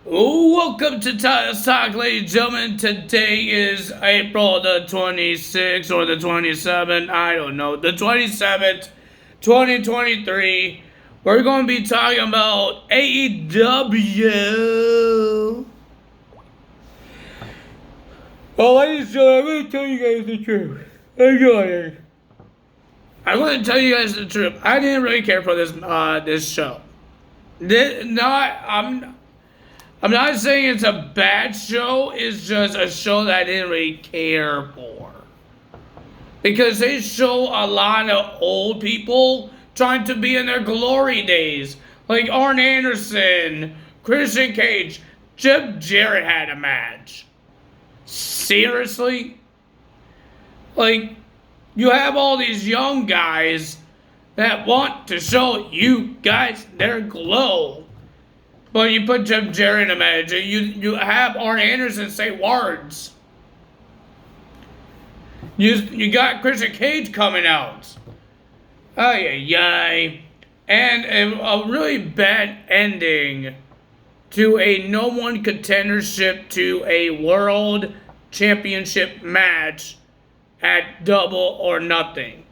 Welcome to Titus Talk, ladies and gentlemen. Today is April the 26th or the 27th. I don't know. The 27th, 2023. We're going to be talking about AEW. Well, ladies and gentlemen, I'm going to tell you guys the truth. I'm going to tell you guys the truth. I didn't really care for this show. I'm not saying it's a bad show, it's just a show that I didn't really care for. Because they show a lot of old people trying to be in their glory days. Like Arn Anderson, Christian Cage, Jeff Jarrett had a match. Seriously? Like, you have all these young guys that want to show you guys their glow. But you put Jeff Jarrett in a match, and you have Arn Anderson say words. You got Christian Cage coming out. Ay. And a really bad ending to a no one contendership to a world championship match at Double or Nothing.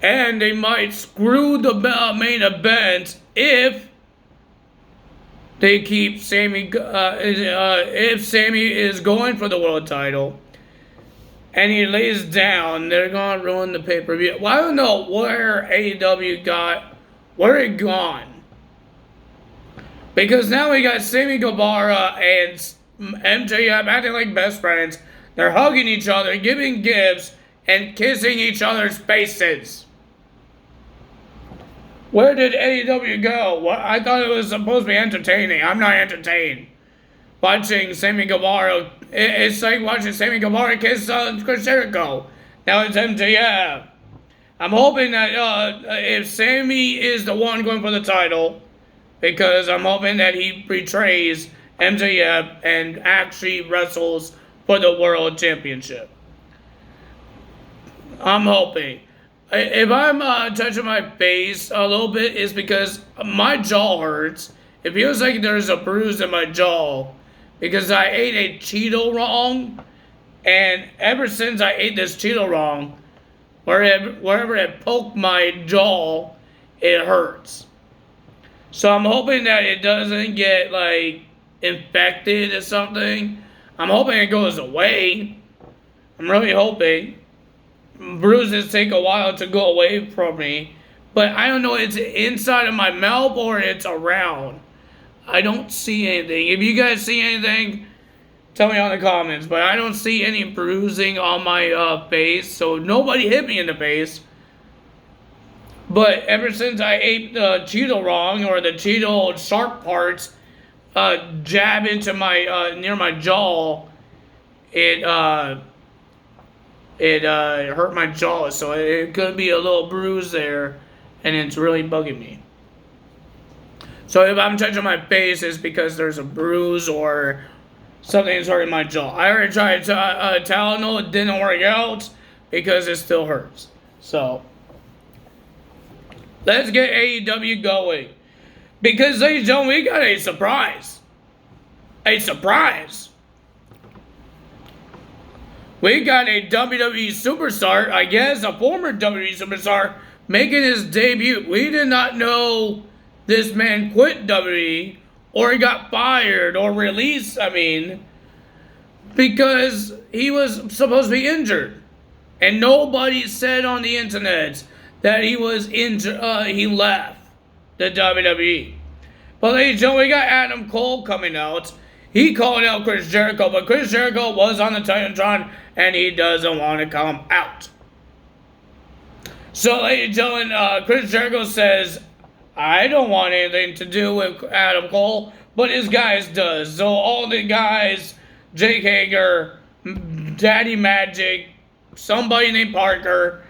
And they might screw the main event if they keep Sammy, if Sammy is going for the world title and he lays down, they're going to ruin the pay-per-view. Well, I don't know where AEW where it gone. Because now we got Sammy Guevara and MJF acting like best friends. They're hugging each other, giving gifts, and kissing each other's faces. Where did AEW go? I thought it was supposed to be entertaining. I'm not entertained. Watching Sammy Guevara, it's like watching Sammy Guevara kiss Chris Jericho. Now it's MJF. I'm hoping that if Sammy is the one going for the title, because I'm hoping that he betrays MJF and actually wrestles for the world championship. I'm hoping. If I'm touching my face a little bit, it's because my jaw hurts. It feels like there's a bruise in my jaw because I ate a Cheeto wrong, and ever since I ate this Cheeto wrong, wherever it poked my jaw, it hurts. So I'm hoping that it doesn't get like infected or something. I'm hoping it goes away. I'm really hoping. Bruises take a while to go away from me, but I don't know, it's inside of my mouth or it's around. I don't see anything. If you guys see anything, tell me in the comments, but I don't see any bruising on my face, so nobody hit me in the face. But ever since I ate the Cheeto wrong, or the Cheeto sharp parts jab into my near my jaw, it hurt my jaw, so it could be a little bruise there, and it's really bugging me. So if I'm touching my face, it's because there's a bruise or something's hurting my jaw. I already tried Tylenol, it didn't work out because it still hurts. So let's get AEW going, because ladies and gentlemen, we got a surprise. A surprise. We got a WWE superstar, I guess a former WWE superstar, making his debut. We did not know this man quit WWE or he got fired or released, because he was supposed to be injured. And nobody said on the internet that he was injured, he left the WWE. But ladies and gentlemen, we got Adam Cole coming out. He called out Chris Jericho, but Chris Jericho was on the Titantron, and he doesn't want to come out. So, ladies and gentlemen, Chris Jericho says, I don't want anything to do with Adam Cole, but his guys does. So all the guys, Jake Hager, Daddy Magic, somebody named Parker,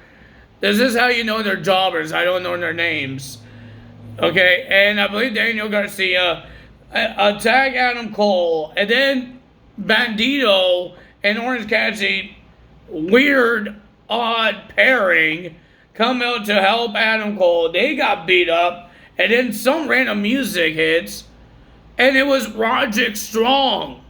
this is how you know they're jobbers. I don't know their names. Okay, and I believe Daniel Garcia attack Adam Cole, and then Bandito and Orange Cassidy, weird, odd pairing, come out to help Adam Cole. They got beat up, and then some random music hits, And it was Roderick Strong.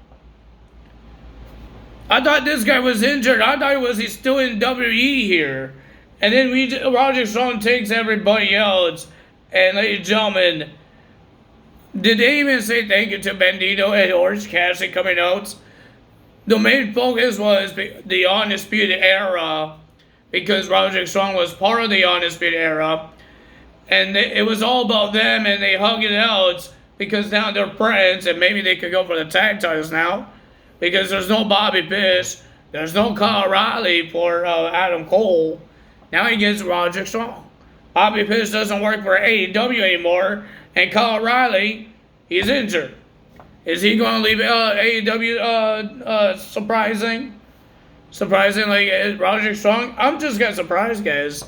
I thought this guy was injured. I thought he's still in WWE here. And then Roderick Strong takes everybody else. And ladies and gentlemen, did they even say thank you to Bandito and Orange Cassidy coming out? The main focus was the Undisputed Era, because Roderick Strong was part of the Undisputed Era. And it was all about them, and they hug it out because now they're friends, and maybe they could go for the tag titles now. Because there's no Bobby Fish, there's no Kyle O'Reilly for Adam Cole. Now he gets Roderick Strong. Bobby Fish doesn't work for AEW anymore, and Kyle O'Reilly, he's injured. Is he going to leave AEW surprising? Surprising like Roderick Strong? I'm just getting surprised, guys.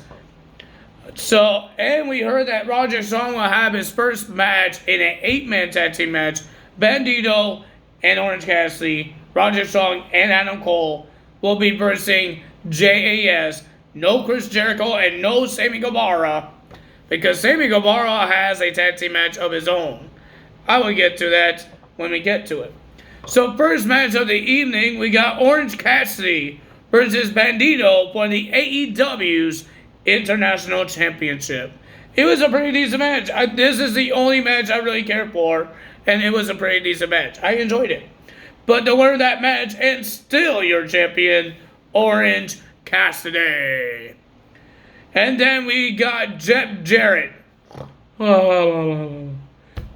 So, and we heard that Roderick Strong will have his first match in an 8-man tag team match. Bandito and Orange Cassidy, Roderick Strong and Adam Cole will be versing JAS. No Chris Jericho and no Sammy Guevara, because Sammy Guevara has a tag team match of his own. I will get to that when we get to it. So first match of the evening, we got Orange Cassidy versus Bandito for the AEW's International Championship. It was a pretty decent match. This is the only match I really care for, and it was a pretty decent match. I enjoyed it. But the winner of that match, and still your champion, Orange Cassidy. And then we got Jeff Jarrett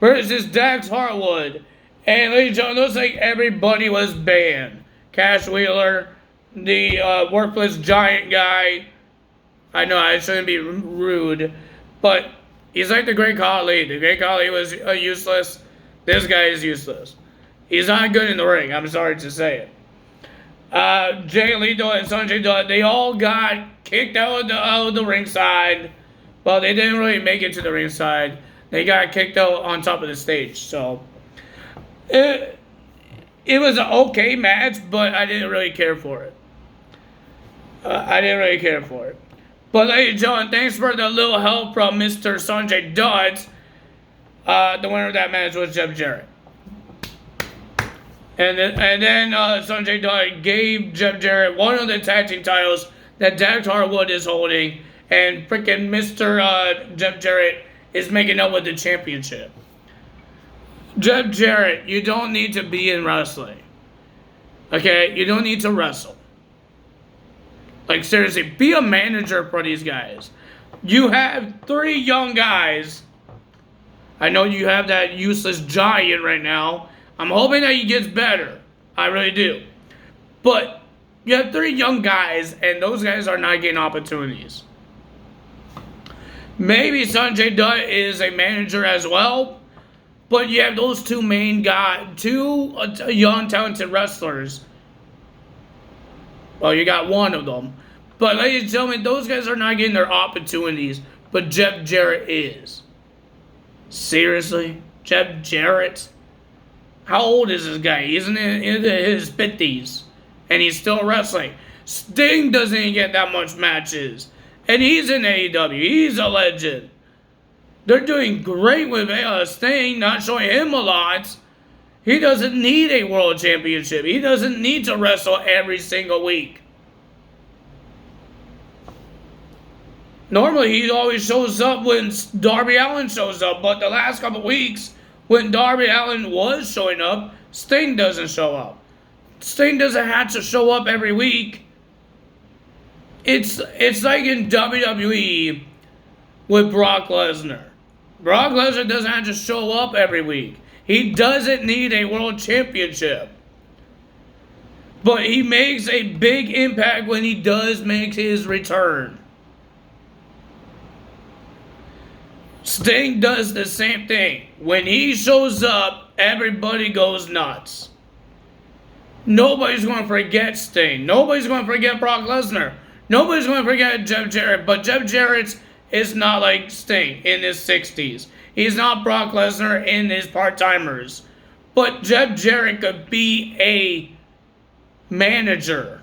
versus Dax Harwood. And ladies and gentlemen, it looks like everybody was banned. Cash Wheeler, the worthless giant guy. I know I shouldn't be rude, but he's like the Great Khali. The Great Khali was useless. This guy is useless. He's not good in the ring. I'm sorry to say it. Jay Lethal and Sanjay Dutt, they all got kicked out of the ringside. Well, they didn't really make it to the ringside. They got kicked out on top of the stage. So, it was an okay match, but I didn't really care for it. But ladies and gentlemen, thanks for the little help from Mr. Sanjay Dutt. The winner of that match was Jeff Jarrett. And then Sanjay Dutt gave Jeff Jarrett one of the tag team titles that Dax Harwood is holding, and freaking Mr. Jeff Jarrett is making up with the championship. Jeff Jarrett, you don't need to be in wrestling. Okay? You don't need to wrestle. Like, seriously, be a manager for these guys. You have 3 young guys. I know you have that useless giant right now. I'm hoping that he gets better. I really do. But you have 3 young guys, and those guys are not getting opportunities. Maybe Sanjay Dutt is a manager as well, but you have those 2 main guys, 2 young, talented wrestlers. Well, you got one of them. But ladies and gentlemen, those guys are not getting their opportunities, but Jeff Jarrett is. Seriously? Jeff Jarrett? How old is this guy? He's in his 50s. And he's still wrestling. Sting doesn't even get that much matches. And he's in AEW. He's a legend. They're doing great with Sting, not showing him a lot. He doesn't need a world championship. He doesn't need to wrestle every single week. Normally, he always shows up when Darby Allin shows up. But the last couple weeks, when Darby Allin was showing up, Sting doesn't show up. Sting doesn't have to show up every week. It's like in WWE with Brock Lesnar. Brock Lesnar doesn't have to show up every week. He doesn't need a world championship. But he makes a big impact when he does make his return. Sting does the same thing. When he shows up, everybody goes nuts. Nobody's going to forget Sting. Nobody's going to forget Brock Lesnar. Nobody's going to forget Jeff Jarrett. But Jeff Jarrett is not like Sting in his 60s. He's not Brock Lesnar in his part-timers. But Jeff Jarrett could be a manager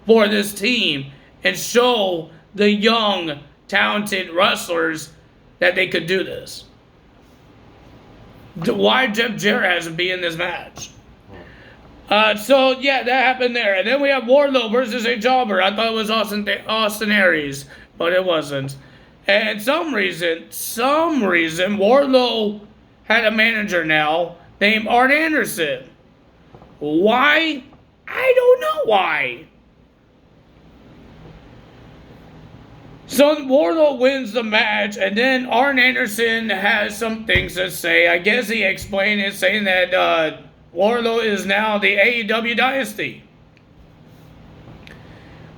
for this team and show the young, talented wrestlers that they could do this. Why Jeff Jarrett hasn't been in this match. So yeah, that happened there. And then we have Wardlow versus a jobber. I thought it was Austin Aries, but it wasn't. And some reason, Wardlow had a manager now named Art Anderson. Why? I don't know why. So Wardlow wins the match, and then Arn Anderson has some things to say. I guess he explained it, saying that Wardlow is now the AEW dynasty.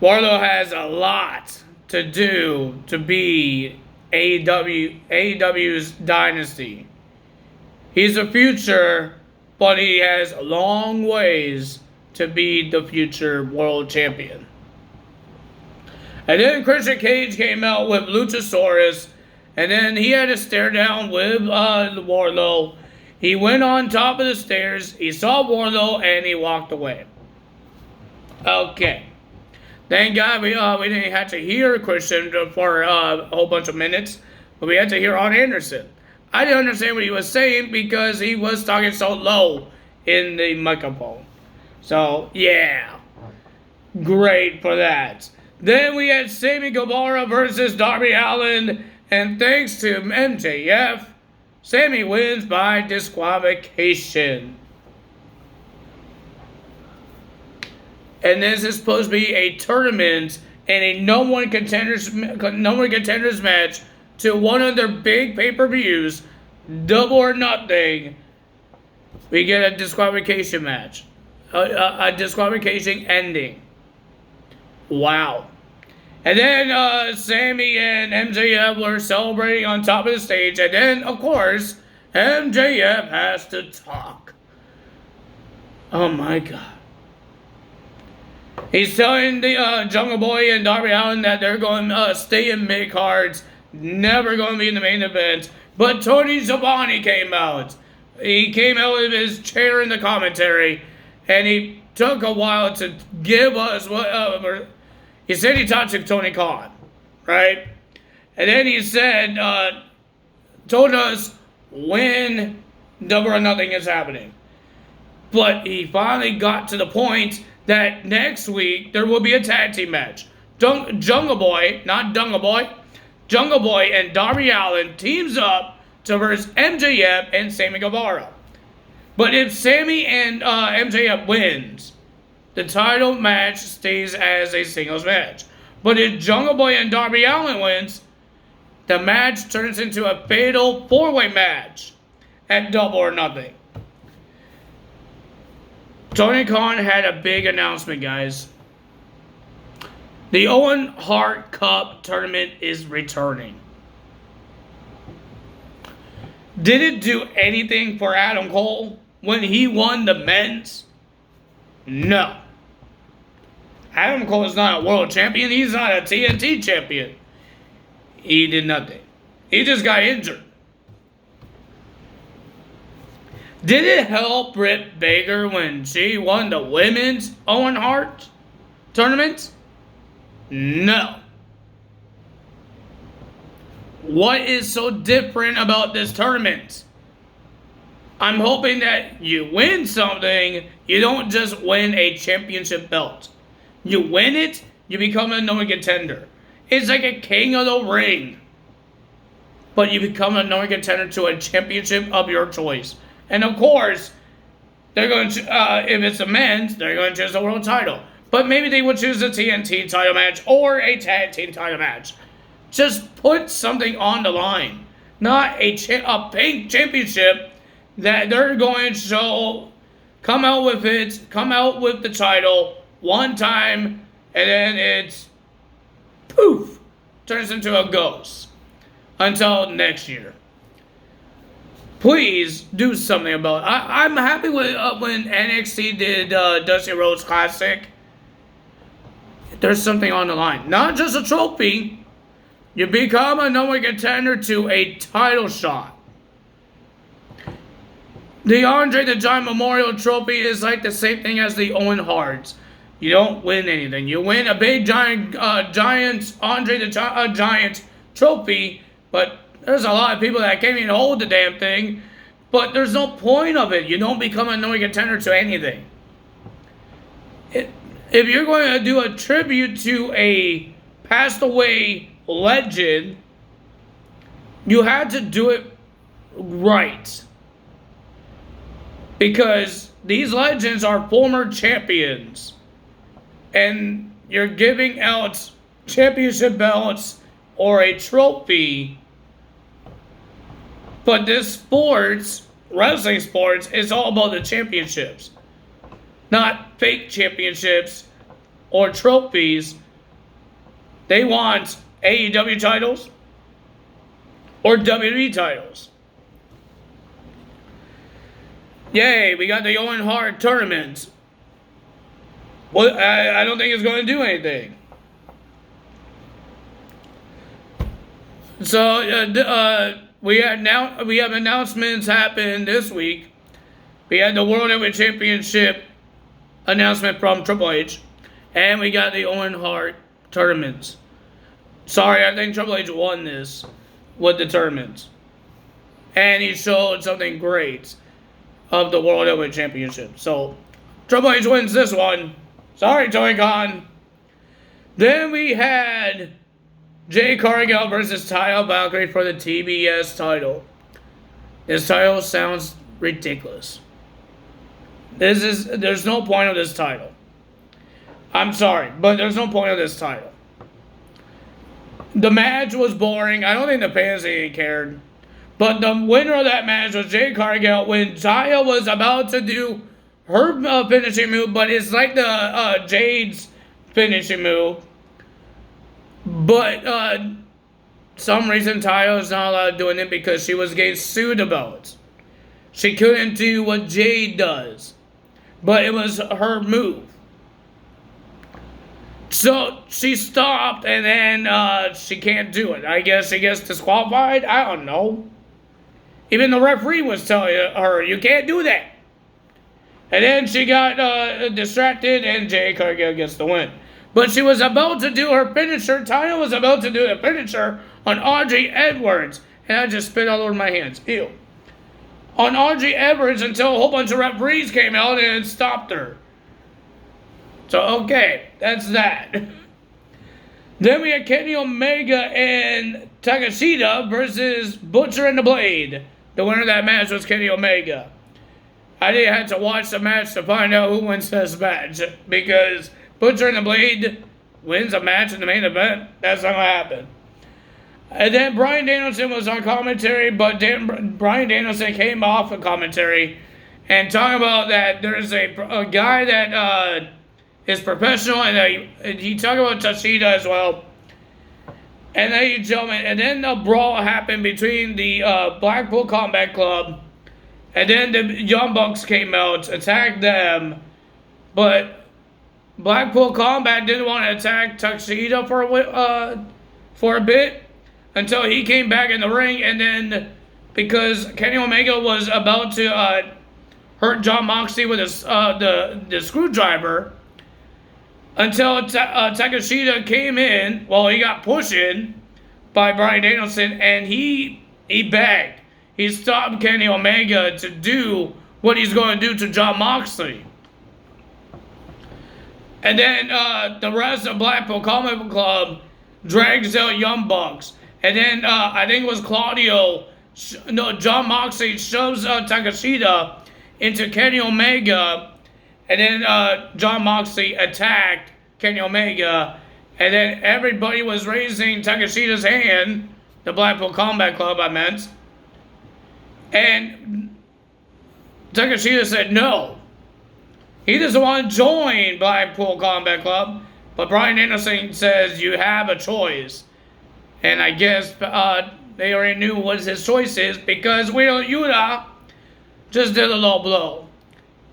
Wardlow has a lot to do to be AEW's dynasty. He's the future, but he has long ways to be the future world champion. And then Christian Cage came out with Luchasaurus, and then he had to stare down with Wardlow. He went on top of the stairs, he saw Wardlow, and he walked away. Okay. Thank God we didn't have to hear Christian for a whole bunch of minutes, but we had to hear Arn Anderson. I didn't understand what he was saying because he was talking so low in the microphone. So, yeah. Great for that. Then we had Sammy Guevara versus Darby Allin, and thanks to MJF, Sammy wins by disqualification. And this is supposed to be a tournament and a no one contenders match to one of their big pay-per-views, Double or Nothing. We get a disqualification match, a disqualification ending. Wow. And then Sammy and MJF were celebrating on top of the stage. And then, of course, MJF has to talk. Oh, my God. He's telling the Jungle Boy and Darby Allin that they're going to stay in mid-cards, never going to be in the main event. But Tony Schiavone came out. He came out of his chair in the commentary, and he took a while to give us what... He said he talked to Tony Khan, right? And then he said, told us when Double or Nothing is happening. But he finally got to the point that next week there will be a tag team match. Jungle Boy, not Dungle Boy, Jungle Boy and Darby Allin teams up to versus MJF and Sammy Guevara. But if Sammy and MJF wins, the title match stays as a singles match. But if Jungle Boy and Darby Allin wins, the match turns into a fatal four-way match at Double or Nothing. Tony Khan had a big announcement, guys. The Owen Hart Cup tournament is returning. Did it do anything for Adam Cole when he won the men's? No. Adam Cole is not a world champion. He's not a TNT champion. He did nothing. He just got injured. Did it help Britt Baker when she won the women's Owen Hart tournament? No. What is so different about this tournament? I'm hoping that you win something, you don't just win a championship belt. You win it, you become a number contender. It's like a King of the Ring. But you become a number contender to a championship of your choice. And of course, they're going to, if it's a men's, they're going to choose the world title. But maybe they would choose a TNT title match or a tag team title match. Just put something on the line. Not a pink championship that they're going to come out with the title one time, and then it's poof, turns into a ghost until next year. Please do something about it. I'm happy with when NXT did Dusty Rhodes Classic. There's something on the line, not just a trophy. You become a number contender to a title shot. The Andre the Giant Memorial Trophy is like the same thing as the Owen Hart's. You don't win anything. You win a big giant Andre the Giant trophy, but there's a lot of people that can't even hold the damn thing. But there's no point of it. You don't become a knowing contender to anything. If you're going to do a tribute to a passed away legend, you had to do it right. Because these legends are former champions. And you're giving out championship belts or a trophy. But this sports, wrestling sports, is all about the championships. Not fake championships or trophies. They want AEW titles or WWE titles. Yay, we got the Owen Hart tournament. Well, I don't think it's going to do anything. So, we have announcements happen this week. We had the World Heavyweight Championship announcement from Triple H. And we got the Owen Hart tournaments. Sorry, I think Triple H won this with the tournaments. And he showed something great of the World Heavyweight Championship. So, Triple H wins this one. Sorry, Tony Khan. Then we had Jay Cargill versus Taya Valkyrie for the TBS title. This title sounds ridiculous. There's no point of this title. I'm sorry, but there's no point of this title. The match was boring. I don't think the fans even cared. But the winner of that match was Jay Cargill when Taya was about to do her finishing move, but it's like the Jade's finishing move. But some reason Taya was not allowed doing it because she was getting sued about it. She couldn't do what Jade does. But it was her move. So she stopped and then she can't do it. I guess she gets disqualified. I don't know. Even the referee was telling her, you can't do that. And then she got distracted and Jay Cargill gets the win. But she was about to do her finisher. Taya was about to do the finisher on Audrey Edwards. And I just spit all over my hands. Ew. On Audrey Edwards until a whole bunch of referees came out and stopped her. So, okay. That's that. Then we had Kenny Omega and Takeshita versus Butcher and the Blade. The winner of that match was Kenny Omega. I didn't have to watch the match to find out who wins this match. Because Butcher and the Blade wins a match in the main event. That's not going to happen. And then Bryan Danielson was on commentary, but Bryan Danielson came off of commentary and talking about that there's a guy that is professional, and he talked about Takeshita as well. And ladies and gentlemen, and then the brawl happened between the Blackpool Combat Club, and then the Young Bucks came out, attacked them, but Blackpool Combat didn't want to attack Takeshita for a bit. Until he came back in the ring, and then because Kenny Omega was about to hurt Jon Moxley with the screwdriver, until Takeshita came in. Well, he got pushed in by Bryan Danielson, and he begged. He stopped Kenny Omega to do what he's going to do to Jon Moxley. And then the rest of Blackpool Combat Club drags out Young Bucks. And then I think it was Jon Moxley shoves Takeshita into Kenny Omega. And then Jon Moxley attacked Kenny Omega. And then everybody was raising Takeshita's hand. The Blackpool Combat Club, I meant. And Takeshita said no. He doesn't want to join Blackpool Combat Club. But Bryan Danielson says you have a choice. And I guess they already knew what his choice is because Wheeler Yuta just did a low blow.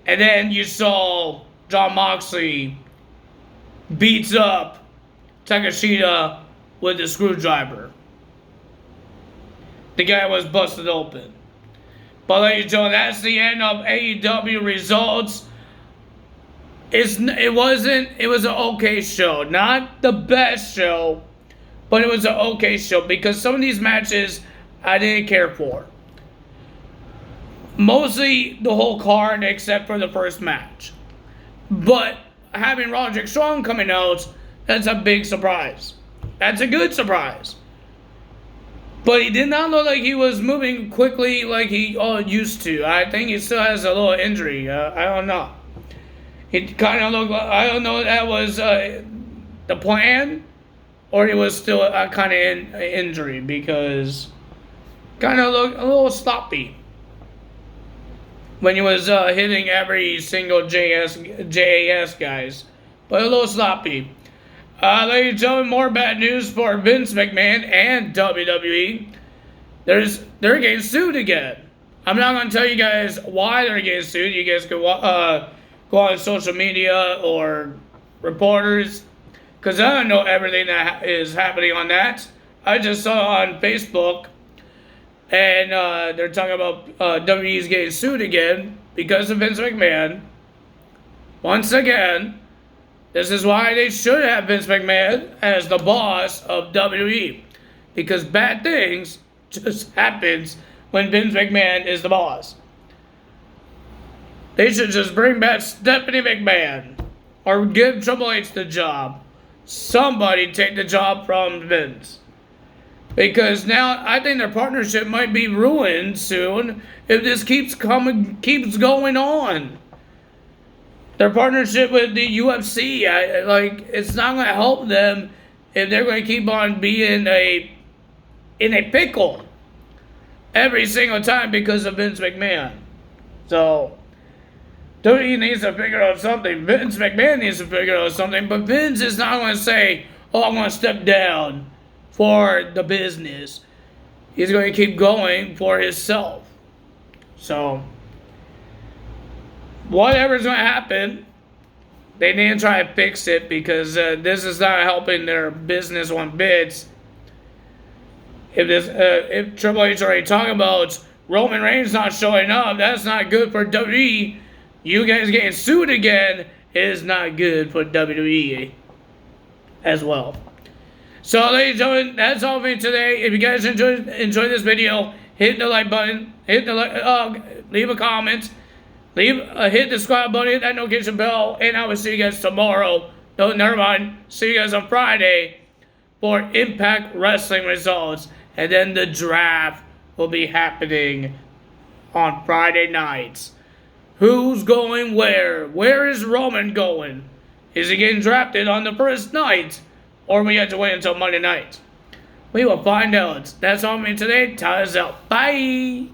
And then you saw Jon Moxley beats up Takeshita with a screwdriver. The guy was busted open. But ladies and gentlemen, that's the end of AEW results. It was an okay show. Not the best show. But it was an okay show because some of these matches I didn't care for. Mostly the whole card except for the first match. But having Roderick Strong coming out, that's a big surprise. That's a good surprise. But he did not look like he was moving quickly like he used to. I think he still has a little injury. I don't know. It kind of looked like, I don't know if that was the plan or he was still kind of in injury because kind of looked a little sloppy when he was hitting every single JAS guys. But a little sloppy. Ladies and gentlemen, more bad news for Vince McMahon and WWE. They're getting sued again. I'm not going to tell you guys why they're getting sued. You guys can go on social media or reporters, because I don't know everything that is happening on that. I just saw on Facebook, and they're talking about WWE's getting sued again because of Vince McMahon. Once again, this is why they should have Vince McMahon as the boss of WWE. Because bad things just happens when Vince McMahon is the boss. They should just bring back Stephanie McMahon. Or give Triple H the job. Somebody take the job from Vince. Because now I think their partnership might be ruined soon if this keeps going on. Their partnership with the UFC, it's not going to help them if they're going to keep on being in a pickle every single time because of Vince McMahon. So, WWE needs to figure out something. Vince McMahon needs to figure out something, but Vince is not going to say, "Oh, I'm going to step down for the business." He's going to keep going for himself. So, whatever's going to happen, they need to try to fix it because this is not helping their business one bit. If Triple H already talking about Roman Reigns not showing up, that's not good for WWE. You guys getting sued again is not good for WWE as well. So, ladies and gentlemen, that's all for me today. If you guys enjoyed this video, hit the like button, leave a comment. Hit the subscribe button, hit that notification bell, and I will see you guys tomorrow. No, never mind. See you guys on Friday for Impact Wrestling results. And then the draft will be happening on Friday nights. Who's going where? Where is Roman going? Is he getting drafted on the first night? Or we have to wait until Monday night? We will find out. That's all for me today. Time is out. Bye!